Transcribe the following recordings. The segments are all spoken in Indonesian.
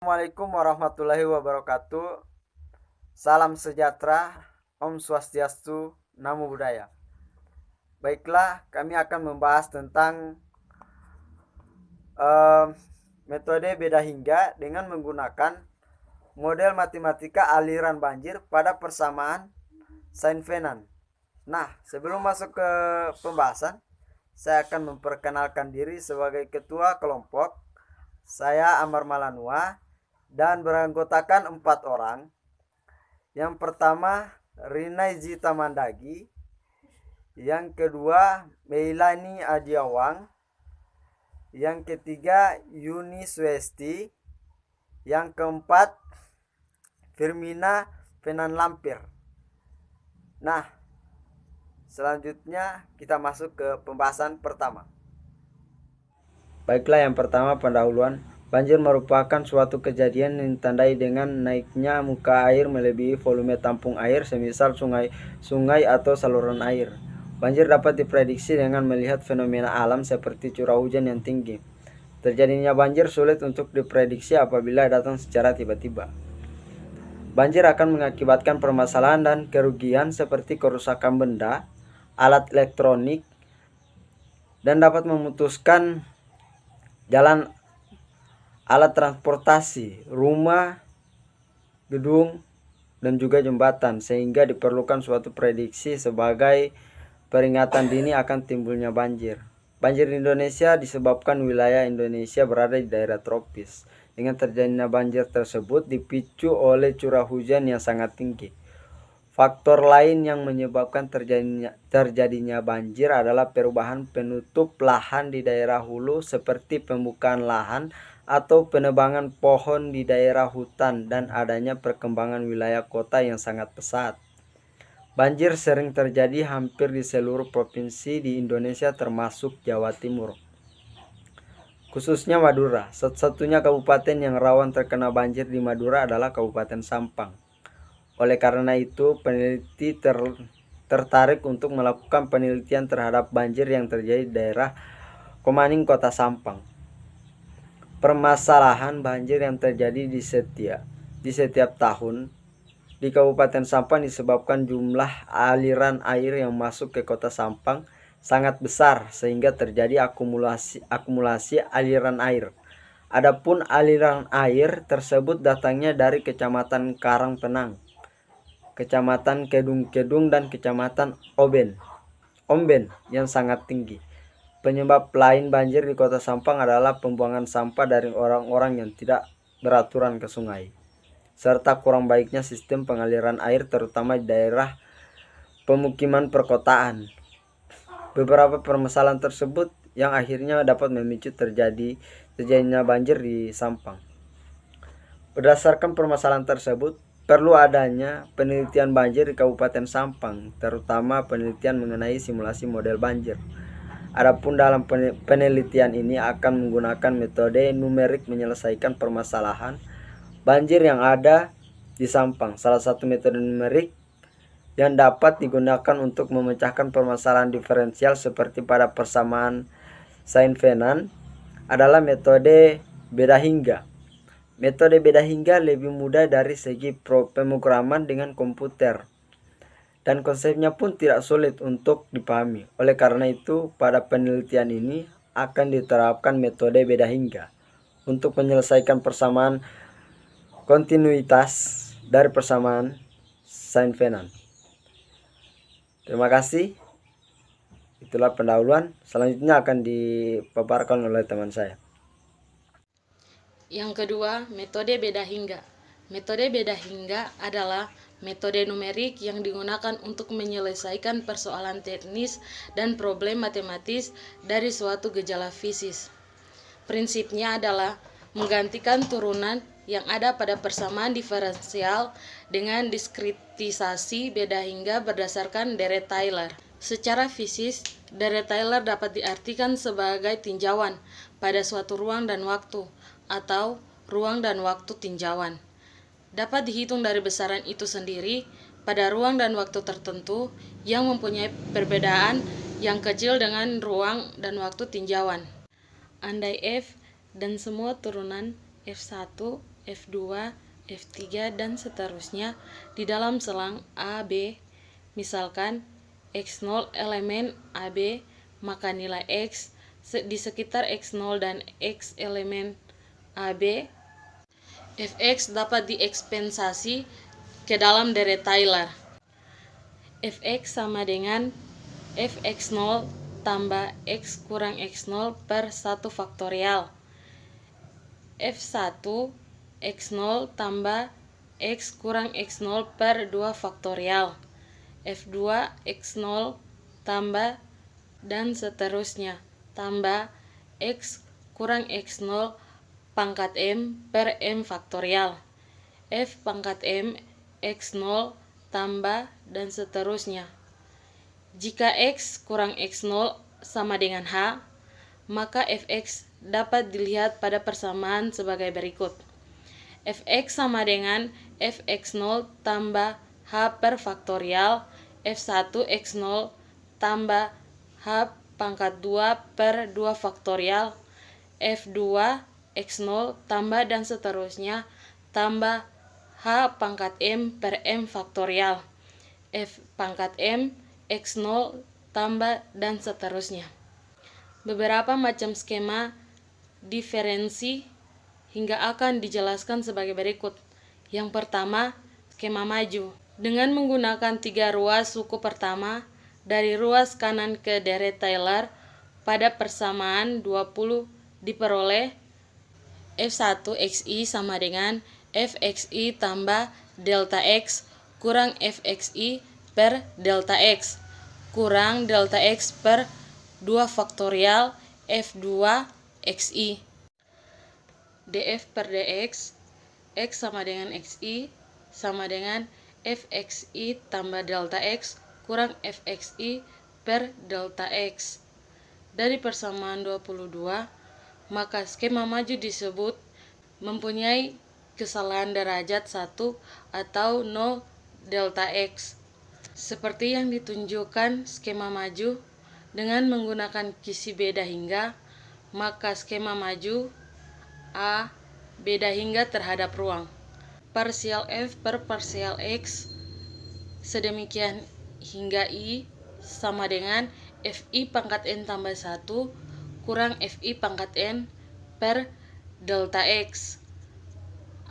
Assalamualaikum warahmatullahi wabarakatuh. Salam sejahtera, Om Swastiastu, Namo Buddhaya. Baiklah, kami akan membahas tentang metode beda hingga dengan menggunakan model matematika aliran banjir pada persamaan Saint-Venant. Nah, sebelum masuk ke pembahasan, saya akan memperkenalkan diri sebagai ketua kelompok. Saya Amar Malanua dan beranggotakan 4 orang. Yang pertama Rinai Zita Mandagi, yang kedua Meilani Adiawang, yang ketiga Yuni Swesti, yang keempat Firmina Penan Lampir. Nah, selanjutnya kita masuk ke pembahasan pertama. Baiklah, yang pertama pendahuluan. Banjir merupakan suatu kejadian yang ditandai dengan naiknya muka air melebihi volume tampung air, semisal sungai atau saluran air. Banjir dapat diprediksi dengan melihat fenomena alam seperti curah hujan yang tinggi. Terjadinya banjir sulit untuk diprediksi apabila datang secara tiba-tiba. Banjir akan mengakibatkan permasalahan dan kerugian seperti kerusakan benda, alat elektronik, dan dapat memutuskan jalan alat transportasi, rumah, gedung, dan juga jembatan, sehingga diperlukan suatu prediksi sebagai peringatan dini akan timbulnya banjir. Banjir di Indonesia disebabkan wilayah Indonesia berada di daerah tropis. Dengan terjadinya banjir tersebut dipicu oleh curah hujan yang sangat tinggi. Faktor lain yang menyebabkan terjadinya banjir adalah perubahan penutup lahan di daerah hulu seperti pembukaan lahan atau penebangan pohon di daerah hutan dan adanya perkembangan wilayah kota yang sangat pesat. Banjir sering terjadi hampir di seluruh provinsi di Indonesia termasuk Jawa Timur, khususnya Madura. Satu-satunya kabupaten yang rawan terkena banjir di Madura adalah Kabupaten Sampang. Oleh karena itu, peneliti tertarik untuk melakukan penelitian terhadap banjir yang terjadi di daerah Komaning, Kota Sampang. Permasalahan banjir yang terjadi di setiap tahun di Kabupaten Sampang disebabkan jumlah aliran air yang masuk ke Kota Sampang sangat besar sehingga terjadi akumulasi aliran air. Adapun aliran air tersebut datangnya dari Kecamatan Karangpenang, Kecamatan Kedung-Kedung, dan Kecamatan Omben yang sangat tinggi. Penyebab lain banjir di Kota Sampang adalah pembuangan sampah dari orang-orang yang tidak beraturan ke sungai, serta kurang baiknya sistem pengaliran air terutama di daerah pemukiman perkotaan. Beberapa permasalahan tersebut yang akhirnya dapat memicu terjadinya banjir di Sampang. Berdasarkan permasalahan tersebut, perlu adanya penelitian banjir di Kabupaten Sampang, terutama penelitian mengenai simulasi model banjir. Adapun dalam penelitian ini akan menggunakan metode numerik menyelesaikan permasalahan banjir yang ada di Sampang. Salah satu metode numerik yang dapat digunakan untuk memecahkan permasalahan diferensial seperti pada persamaan Saint-Venant adalah metode beda hingga. Metode beda hingga lebih mudah dari segi pemrograman dengan komputer, dan konsepnya pun tidak sulit untuk dipahami. Oleh karena itu, pada penelitian ini akan diterapkan metode beda hingga untuk menyelesaikan persamaan kontinuitas dari persamaan Saint-Venant. Terima kasih. Itulah pendahuluan. Selanjutnya akan dipaparkan oleh teman saya. Yang kedua, metode beda hingga. Metode beda hingga adalah metode numerik yang digunakan untuk menyelesaikan persoalan teknis dan problem matematis dari suatu gejala fisik. Prinsipnya adalah menggantikan turunan yang ada pada persamaan diferensial dengan diskritisasi beda hingga berdasarkan deret Taylor. Secara fisik, deret Taylor dapat diartikan sebagai tinjauan pada suatu ruang dan waktu, atau ruang dan waktu tinjauan. Dapat dihitung dari besaran itu sendiri pada ruang dan waktu tertentu yang mempunyai perbedaan yang kecil dengan ruang dan waktu tinjauan. Andai F dan semua turunan F1, F2, F3, dan seterusnya di dalam selang AB. Misalkan X0 elemen AB, maka nilai X di sekitar X0 dan X elemen AB, Fx dapat diekspensasi ke dalam deret Taylor. Fx sama dengan Fx0 tambah X kurang X0 per 1 faktorial. F1 X0 tambah X kurang X0 per 2 faktorial. F2 X0 tambah dan seterusnya tambah X kurang X0 pangkat M per M faktorial. F pangkat M X0 tambah dan seterusnya. Jika X kurang X0 sama dengan H, maka Fx dapat dilihat pada persamaan sebagai berikut. Fx sama dengan Fx0 tambah H per faktorial F1 X0 tambah H pangkat 2 per 2 faktorial F2 X0 tambah dan seterusnya tambah H pangkat M per M faktorial F pangkat M X0 tambah dan seterusnya. Beberapa macam skema diferensi hingga akan dijelaskan sebagai berikut. Yang pertama, skema maju. Dengan menggunakan 3 ruas suku pertama dari ruas kanan ke deret Taylor pada persamaan 20 diperoleh F1 XI sama dengan Fxi tambah delta X kurang Fxi per delta X kurang delta X per 2 faktorial F2 XI. df per dx X sama dengan Xi sama dengan Fxi tambah delta X kurang Fxi per delta X. Dari persamaan 22, maka skema maju disebut mempunyai kesalahan derajat 1 atau 0 delta X. Seperti yang ditunjukkan skema maju dengan menggunakan kisi beda hingga, maka skema maju A beda hingga terhadap ruang. Parsial F per parsial X sedemikian hingga I sama dengan Fi pangkat N tambah 1 kurang Fi pangkat N per delta X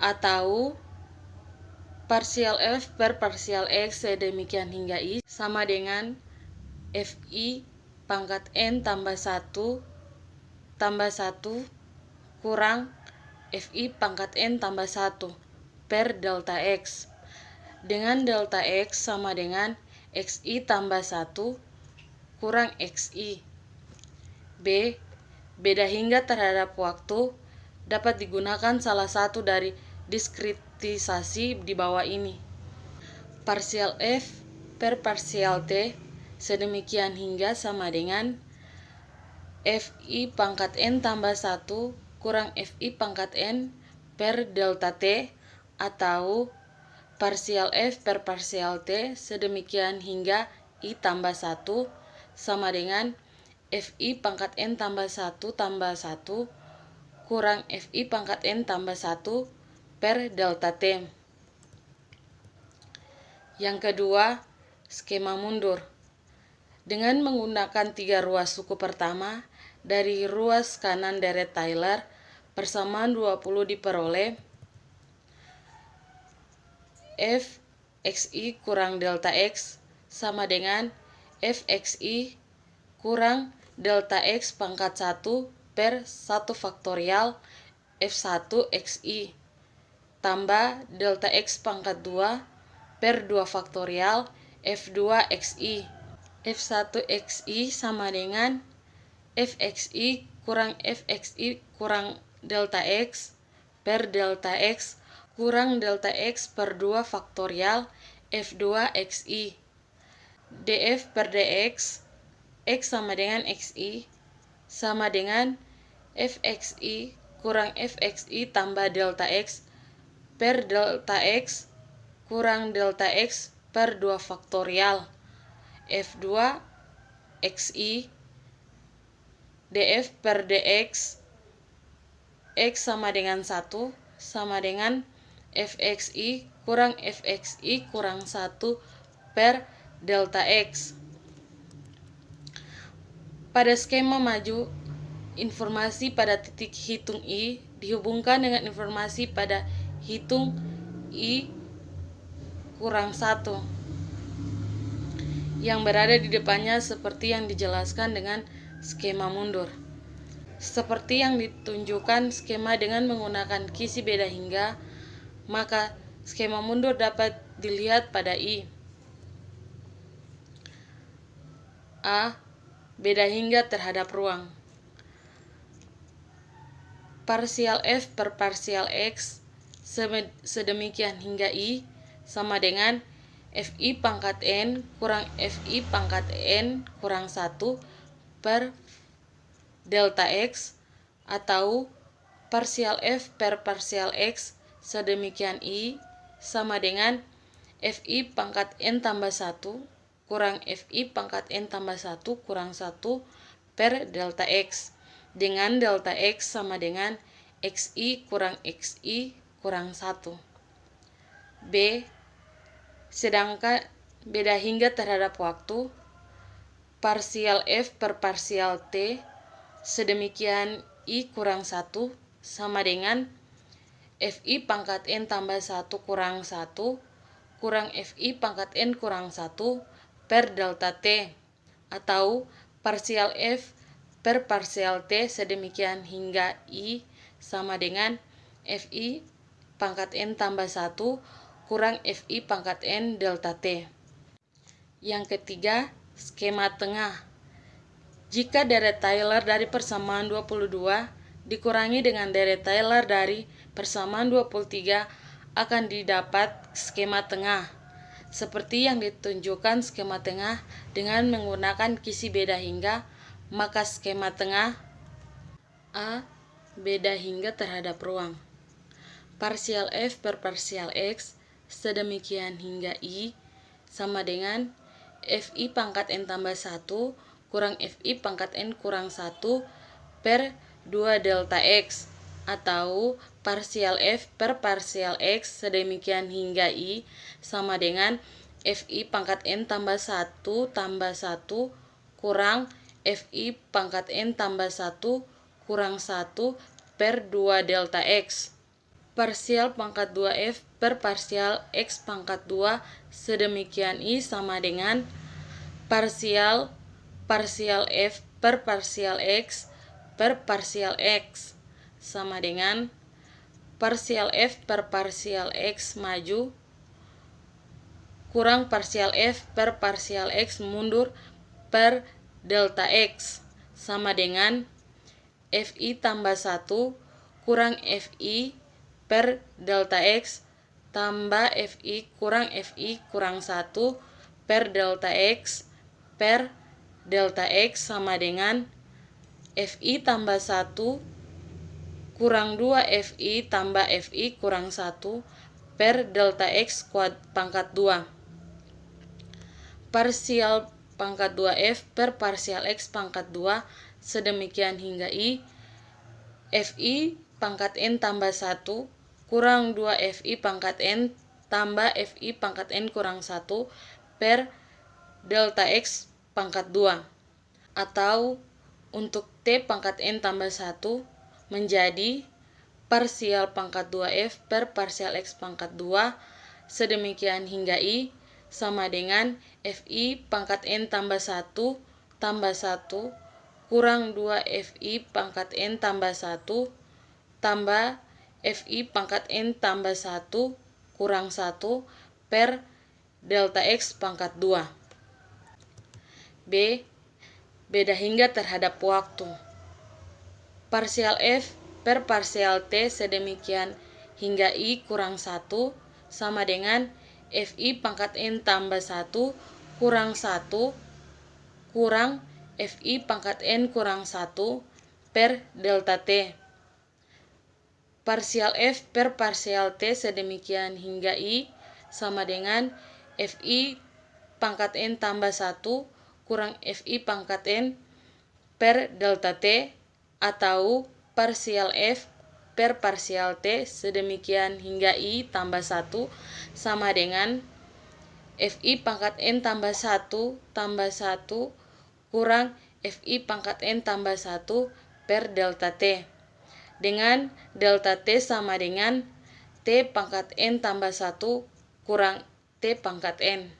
atau parsial F per parsial X sedemikian hingga I sama dengan Fi pangkat N tambah 1 kurang Fi pangkat N tambah 1 per delta X, dengan delta X sama dengan Xi tambah 1 kurang Xi. B. Beda hingga terhadap waktu dapat digunakan salah satu dari diskritisasi di bawah ini. Parsial F per parsial T sedemikian hingga sama dengan Fi pangkat N tambah 1 kurang Fi pangkat N per delta T atau parsial F per parsial T sedemikian hingga I tambah 1 sama dengan Fi pangkat N tambah 1 kurang Fi pangkat N tambah 1 per delta T. Yang kedua, skema mundur. Dengan menggunakan 3 ruas suku pertama dari ruas kanan deret Taylor, persamaan 20 diperoleh Fxi kurang delta X sama dengan Fxi kurang delta X pangkat 1 per 1 faktorial F1 Xi tambah delta X pangkat 2 per 2 faktorial F2 Xi. F1 Xi sama dengan Fxi kurang delta X per delta X kurang delta X per 2 faktorial F2 Xi. df per dx X sama dengan Xi sama dengan Fxi kurang Fxi tambah delta X per delta X kurang delta X per 2 faktorial F2 Xi. df per dx X sama dengan 1 sama dengan fxi kurang fxi kurang 1 per delta X. Pada skema maju, informasi pada titik hitung I dihubungkan dengan informasi pada hitung I kurang 1 yang berada di depannya seperti yang dijelaskan dengan skema mundur. Seperti yang ditunjukkan skema dengan menggunakan kisi beda hingga, maka skema mundur dapat dilihat pada I. A. Beda hingga terhadap ruang. Parsial F per parsial X sedemikian hingga I sama dengan Fi pangkat N kurang Fi pangkat N kurang 1 per delta X, atau parsial F per parsial X sedemikian I sama dengan Fi pangkat N tambah 1 kurang Fi pangkat N tambah 1 kurang 1 per delta X, dengan delta X sama dengan Xi kurang Xi kurang 1. B. Sedangkan beda hingga terhadap waktu, parsial F per parsial T sedemikian I kurang 1 sama dengan Fi pangkat N tambah 1 kurang 1 kurang Fi pangkat N kurang 1 per delta T, atau parsial F per parsial T sedemikian hingga I sama dengan Fi pangkat N tambah 1 kurang Fi pangkat N delta T. Yang ketiga, skema tengah. Jika deret Taylor dari persamaan 22 dikurangi dengan deret Taylor dari persamaan 23 akan didapat skema tengah. Seperti yang ditunjukkan skema tengah dengan menggunakan kisi beda hingga, maka skema tengah A. Beda hingga terhadap ruang. Parsial F per parsial X sedemikian hingga I sama dengan Fi pangkat N tambah 1 kurang Fi pangkat N kurang 1 per 2 delta X, atau parsial F per parsial X sedemikian hingga I sama dengan Fi pangkat N tambah 1 tambah 1 kurang Fi pangkat N tambah 1 kurang 1 per 2 delta X. Parsial pangkat 2F per parsial X pangkat 2 sedemikian I sama dengan parsial F per parsial X per parsial X sama dengan parsial F per parsial X maju kurang parsial F per parsial X mundur per delta X sama dengan Fi tambah 1 kurang Fi per delta X tambah Fi kurang Fi kurang 1 per delta X per delta X sama dengan Fi tambah 1 kurang 2 Fi tambah Fi kurang 1 per delta X pangkat 2. Parsial pangkat 2F per parsial X pangkat 2 sedemikian hingga I. Fi pangkat N tambah 1 kurang 2 Fi pangkat N tambah Fi pangkat N kurang 1 per delta X pangkat 2, atau untuk T pangkat N tambah 1 menjadi parsial pangkat 2F per parsial X pangkat 2 sedemikian hingga I sama dengan Fi pangkat N tambah 1 tambah 1 kurang 2 Fi pangkat N tambah 1 tambah Fi pangkat N tambah 1 kurang 1 per delta X pangkat 2. B. Beda hingga terhadap waktu. Parsial F per parsial T sedemikian hingga I kurang 1 sama dengan Fi pangkat N tambah 1 kurang 1 kurang Fi pangkat N kurang 1 per delta T. Parsial F per parsial T sedemikian hingga I sama dengan Fi pangkat N tambah 1 kurang Fi pangkat N per delta T, atau parsial F per parsial T sedemikian hingga I tambah 1 sama dengan Fi pangkat N tambah 1 kurang Fi pangkat N tambah 1 per delta T. Dengan delta T sama dengan T pangkat N tambah 1 kurang T pangkat N.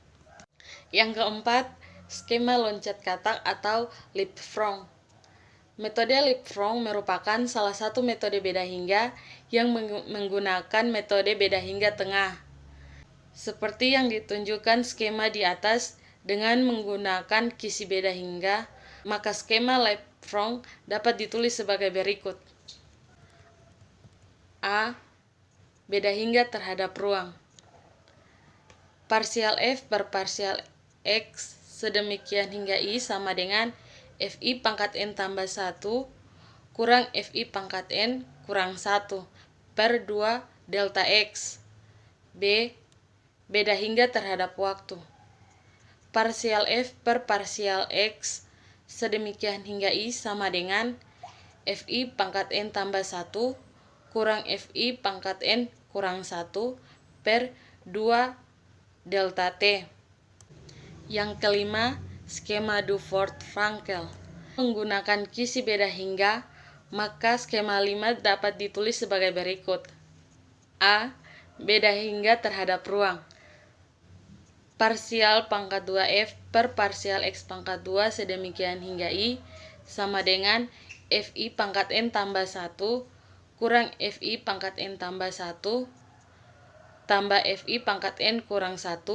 Yang keempat, skema loncat katak atau leapfrog. Metode leapfrog merupakan salah satu metode beda hingga yang menggunakan metode beda hingga tengah. Seperti yang ditunjukkan skema di atas dengan menggunakan kisi beda hingga, maka skema leapfrog dapat ditulis sebagai berikut. A. Beda hingga terhadap ruang. Parsial F per parsial X sedemikian hingga I sama dengan Fi pangkat N tambah 1 kurang Fi pangkat N kurang 1 per 2 delta X. B. Beda hingga terhadap waktu. Parsial F per parsial X sedemikian hingga I sama dengan Fi pangkat N tambah 1 kurang Fi pangkat N kurang 1 per 2 delta T. Yang kelima, skema Dufort-Frankel. Menggunakan kisi beda hingga, maka skema 5 dapat ditulis sebagai berikut. A. Beda hingga terhadap ruang. Parsial pangkat 2F per parsial X pangkat 2 sedemikian hingga I sama dengan Fi pangkat N tambah 1 kurang Fi pangkat N tambah 1 tambah Fi pangkat N kurang 1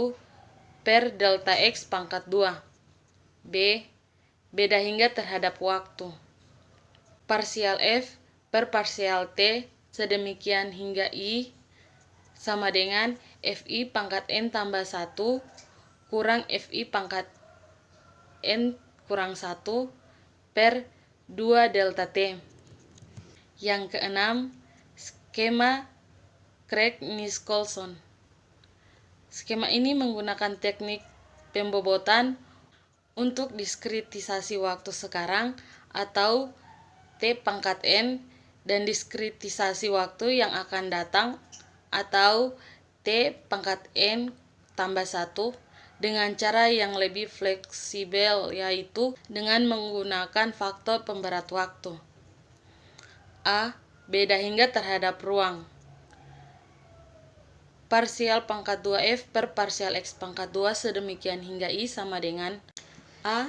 per delta X pangkat 2. B. Beda hingga terhadap waktu. Parsial F per parsial T sedemikian hingga I sama dengan Fi pangkat N tambah 1 kurang Fi pangkat N kurang 1 per 2 delta T. Yang keenam, skema Craig-Nicolson. Skema ini menggunakan teknik pembobotan untuk diskritisasi waktu sekarang atau T pangkat N dan diskritisasi waktu yang akan datang atau T pangkat N tambah 1 dengan cara yang lebih fleksibel, yaitu dengan menggunakan faktor pemberat waktu. A. Beda hingga terhadap ruang. Parsial pangkat 2F per parsial X pangkat 2 sedemikian hingga I sama dengan A.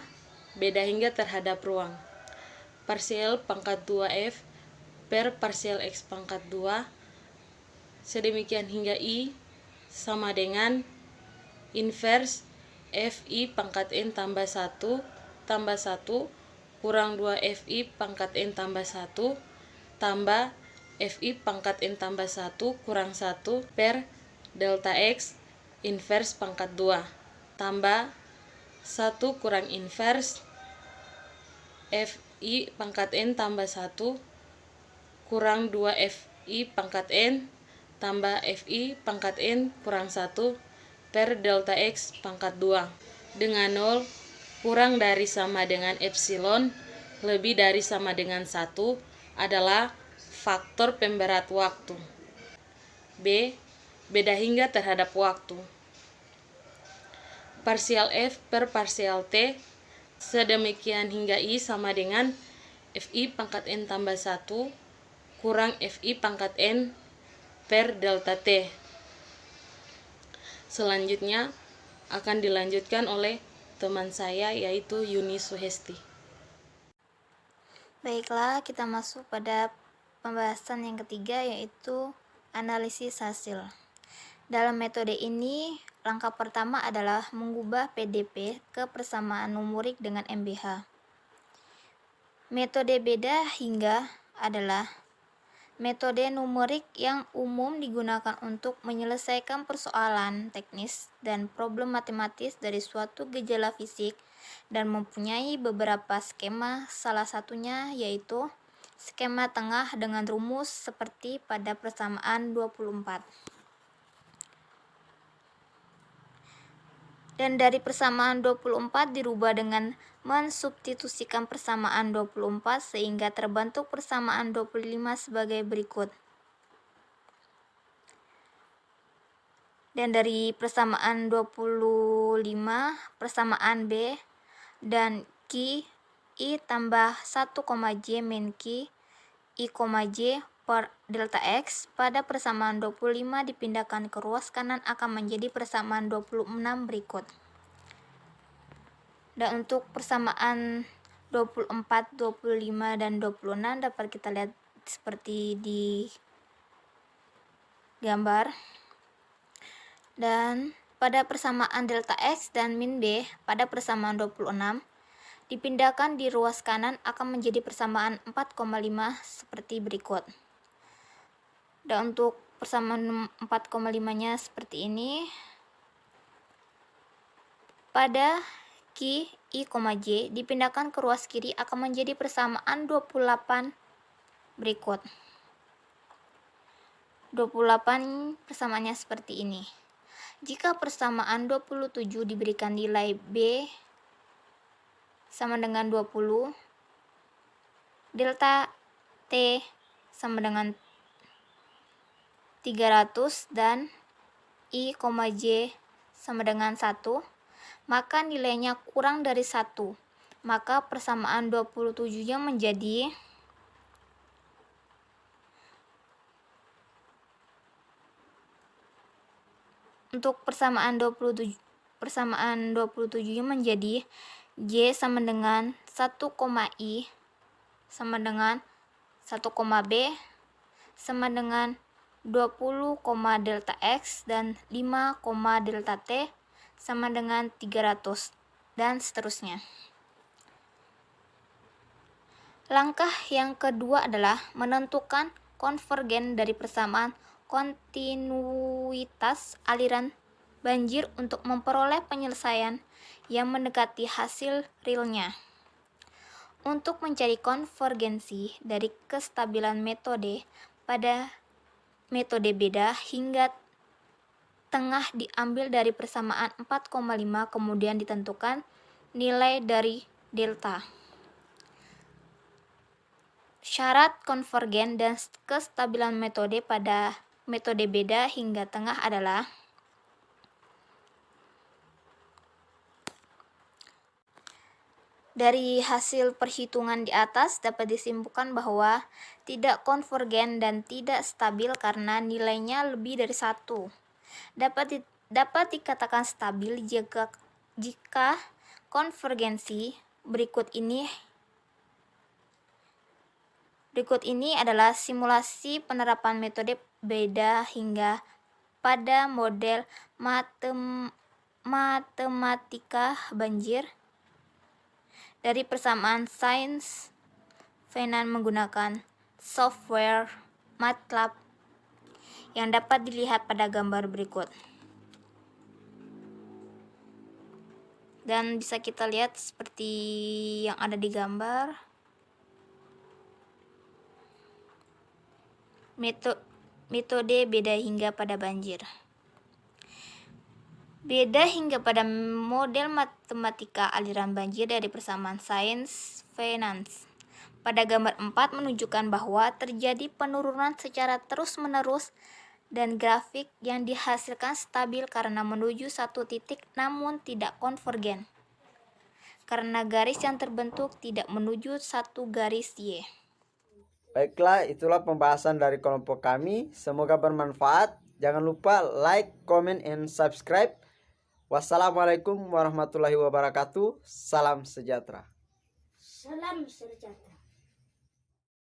Beda hingga terhadap ruang. Parsial pangkat 2F per parsial X pangkat 2 sedemikian hingga I sama dengan inverse Fi pangkat N tambah 1 kurang 2 Fi pangkat N tambah 1 tambah Fi pangkat N tambah 1 kurang 1 per delta X inverse pangkat 2 tambah 1 kurang inverse Fi pangkat N tambah 1 kurang 2 Fi pangkat N tambah Fi pangkat N kurang 1 per delta X pangkat 2 dengan 0 kurang dari sama dengan epsilon lebih dari sama dengan 1 adalah faktor pemberat waktu. B. Beda hingga terhadap waktu. Parsial F per parsial T sedemikian hingga I sama dengan Fi pangkat N tambah 1 kurang Fi pangkat N per delta T. Selanjutnya akan dilanjutkan oleh teman saya yaitu Yuni Suhesti. Baiklah, kita masuk pada pembahasan yang ketiga yaitu analisis hasil. Dalam metode ini, langkah pertama adalah mengubah PDP ke persamaan numerik dengan MBH. Metode beda hingga adalah metode numerik yang umum digunakan untuk menyelesaikan persoalan teknis dan problem matematis dari suatu gejala fisik dan mempunyai beberapa skema, salah satunya yaitu skema tengah dengan rumus seperti pada persamaan 24. Dan dari persamaan 24 dirubah dengan mensubstitusikan persamaan 24 sehingga terbentuk persamaan 25 sebagai berikut. Dan dari persamaan 25, persamaan B dan Q, I tambah 1, J min Q, I, J per delta X pada persamaan 25 dipindahkan ke ruas kanan akan menjadi persamaan 26 berikut. Dan untuk persamaan 24, 25, dan 26 dapat kita lihat seperti di gambar. Dan pada persamaan delta X dan min B pada persamaan 26 dipindahkan di ruas kanan akan menjadi persamaan 4,5 seperti berikut. Dan untuk persamaan 4,5-nya seperti ini. Pada Q, I, J dipindahkan ke ruas kiri akan menjadi persamaan 28 berikut. 28 persamaannya seperti ini. Jika persamaan 27 diberikan nilai B sama dengan 20, delta T sama dengan 300 dan I, J sama dengan 1, maka nilainya kurang dari 1. Maka persamaan 27-nya menjadi untuk persamaan 27-nya menjadi J sama dengan 1, I sama dengan 1, B sama dengan 20, delta X dan 5, delta T sama dengan 300 dan seterusnya. Langkah yang kedua adalah menentukan konvergen dari persamaan kontinuitas aliran banjir untuk memperoleh penyelesaian yang mendekati hasil realnya. Untuk mencari konvergensi dari kestabilan metode pada metode beda hingga tengah diambil dari persamaan 4,5 kemudian ditentukan nilai dari delta. Syarat konvergen dan kestabilan metode pada metode beda hingga tengah adalah dari hasil perhitungan di atas dapat disimpulkan bahwa tidak konvergen dan tidak stabil karena nilainya lebih dari 1. Dapat dikatakan stabil jika konvergensi berikut ini adalah simulasi penerapan metode beda hingga pada model matematika banjir dari persamaan sains Feynman menggunakan software MATLAB yang dapat dilihat pada gambar berikut. Dan bisa kita lihat seperti yang ada di gambar. Metode beda hingga pada banjir. Beda hingga pada model matematika aliran banjir dari persamaan sains Feynman. Pada gambar 4 menunjukkan bahwa terjadi penurunan secara terus-menerus dan grafik yang dihasilkan stabil karena menuju satu titik namun tidak konvergen. Karena garis yang terbentuk tidak menuju satu garis Y. Baiklah, itulah pembahasan dari kelompok kami. Semoga bermanfaat. Jangan lupa like, comment, and subscribe. Wassalamualaikum warahmatullahi wabarakatuh. Salam sejahtera. Salam sejahtera.